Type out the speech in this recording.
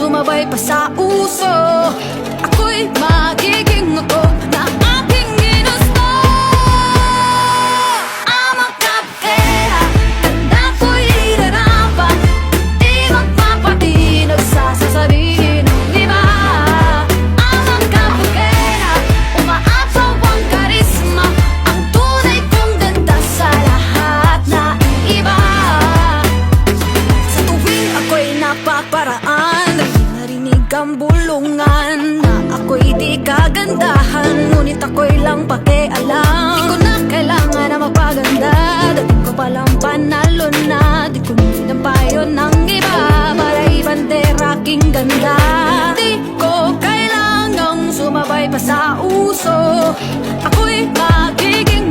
sumabay pa sa uso. Ako'y magiging ako na aking ginusto. I'm a cupcake, tanda ko'y irarapat. Di magpapatinag sa sasabihin ng iba. I'm a cupcake, umaapaw ang karisma. Ang tunay kong ganda sa lahat na iba. Sa tuwing ako'y napaparaan, narinig ang bulungan na ako'y di kagandahan, ngunit ako'y lang pakialam. Di ko na kailangan na magpaganda, dati ko palang panalo na. Di ko sinampayo ng iba para ibandera aking ganda. Di ko kailangang sumabay pa sa uso. Ako'y magiging